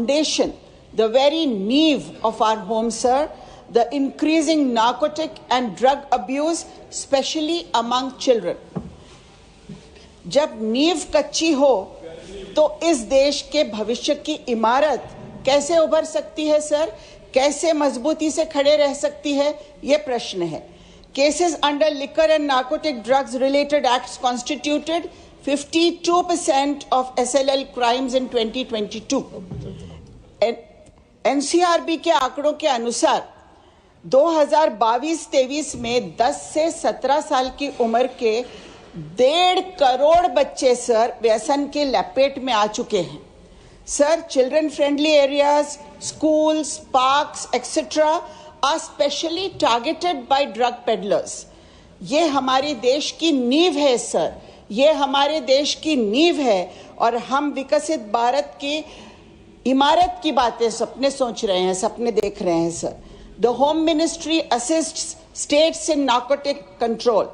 foundation, the very nave of our home, sir, the increasing narcotic and drug abuse, especially among children. जब नींव कच्ची हो तो इस देश के भविष्य की इमारत कैसे उभर सकती है सर? कैसे मजबूती से खड़े रह सकती है? ये प्रश्न है. Cases under liquor and narcotic drugs related acts constituted 52% of SLL crimes in 2022. NCRB के आंकड़ों के अनुसार 2022-23 में 10 से 17 साल की उम्र के 1.5 करोड़ बच्चे सर व्यसन के लपेट में आ चुके हैं. Sir, children friendly areas, schools, parks, etc. are specially targeted by drug peddlers. ये हमारे देश की नींव है सर, ये हमारे देश की नींव है और हम विकसित भारत की इमारत की बातें सपने सोच रहे हैं, सपने देख रहे हैं sir. The Home Ministry assists states in narcotic control.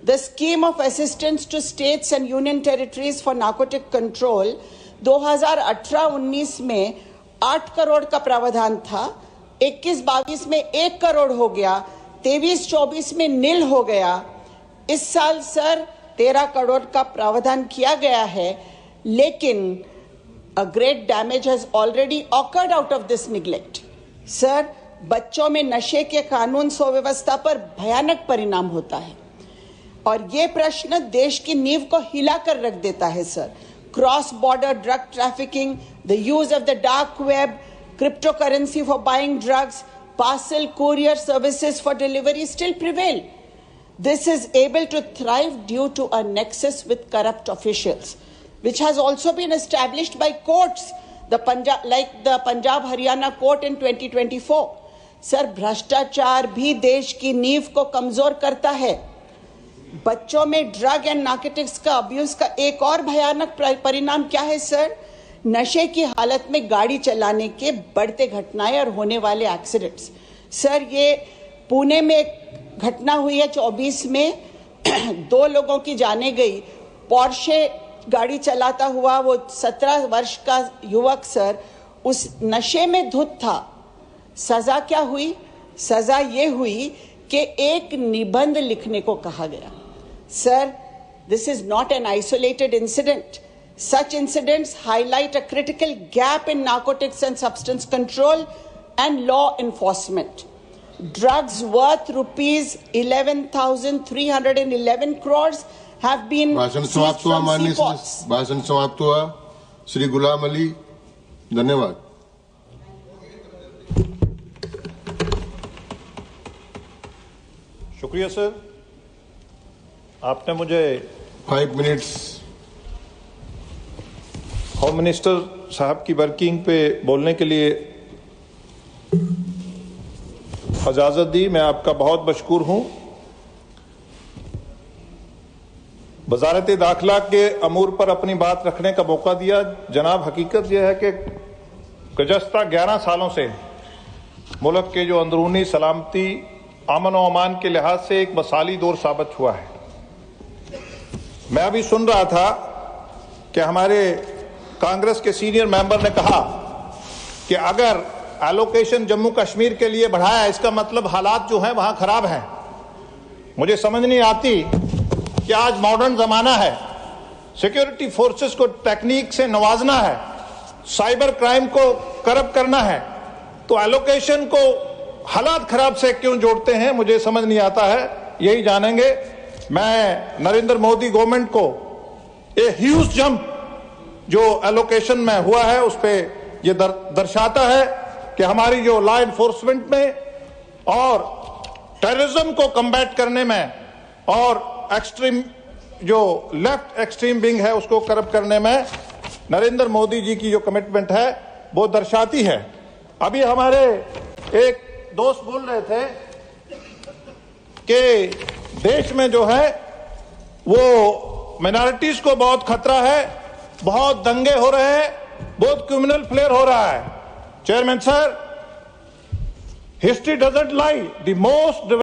The scheme of assistance to states and union territories for narcotic control 2018-19 में 8 करोड़ का प्रावधान था, 21-22 में 1 करोड़ हो गया, 23-24 में नील हो गया. इस साल सर 13 करोड़ का प्रावधान किया गया है, लेकिन a great damage has already occurred out of this neglect. Sir, बच्चों में नशे के कानून सुव्यवस्था पर भयानक परिणाम होता है और ये प्रश्न देश की नींव को हिला कर रख देता है sir. Cross border drug trafficking, the use of the dark web, cryptocurrency for buying drugs, parcel courier services for delivery still prevail. This is able to thrive due to a nexus with corrupt officials, which has also been established by courts, like the Punjab Haryana court in 2024. Sir, भ्रष्टाचार भी देश की नींव को कमजोर करता है. बच्चों में ड्रग एंड नार्कोटिक्स का अब्यूज का एक और भयानक परिणाम क्या है सर? नशे की हालत में गाड़ी चलाने के बढ़ते घटनाएं और होने वाले एक्सीडेंट्स. सर, ये पुणे में एक घटना हुई है 24 में 2 लोगों की जाने गई. पोर्शे गाड़ी चलाता हुआ वो 17 वर्ष का युवक सर उस नशे में धुत था. सजा क्या हुई? सजा ये हुई कि एक निबंध लिखने को कहा गया. Sir, this is not an isolated incident. Such incidents highlight a critical gap in narcotics and substance control and law enforcement. Drugs worth rupees 11,311 crores have been seized from seaports. भाषण समाप्त हुआ. श्री गुलाम अली, धन्यवाद. शुक्रिया सर, आपने मुझे 5 minutes home minister साहब की working पे बोलने के लिए इजाज़त दी. मैं आपका बहुत मशकूर हूँ. वजारत दाखिला के अमूर पर अपनी बात रखने का मौका दिया. जनाब, हकीकत यह है कि गुज़श्ता 11 सालों से मुल्क के जो अंदरूनी सलामती, अमन व अमान के लिहाज से एक मसाली दौर साबित हुआ है. मैं अभी सुन रहा था कि हमारे कांग्रेस के सीनियर मेंबर ने कहा कि अगर एलोकेशन जम्मू कश्मीर के लिए बढ़ाया, इसका मतलब हालात जो हैं वहां खराब हैं. मुझे समझ नहीं आती कि आज मॉडर्न जमाना है, सिक्योरिटी फोर्सेस को टेक्निक से नवाजना है, साइबर क्राइम को करब करना है, तो एलोकेशन को हालात खराब से क्यों जोड़ते हैं, मुझे समझ नहीं आता है. यही जानेंगे. मैं नरेंद्र मोदी गवर्नमेंट को ए ह्यूज जंप जो एलोकेशन में हुआ है उस पे ये दर्शाता है कि हमारी जो लॉ एनफोर्समेंट में और टेररिज्म को कम्बैट करने में और एक्सट्रीम जो लेफ्ट एक्सट्रीम विंग है उसको करब करने में नरेंद्र मोदी जी की जो कमिटमेंट है वो दर्शाती है. अभी हमारे एक दोस्त बोल रहे थे कि देश में जो है वो माइनॉरिटीज को बहुत खतरा है, बहुत दंगे हो रहे हैं, बहुत क्रिमिनल फ्लेयर हो रहा है. Chairman sir, history doesn't lie. The most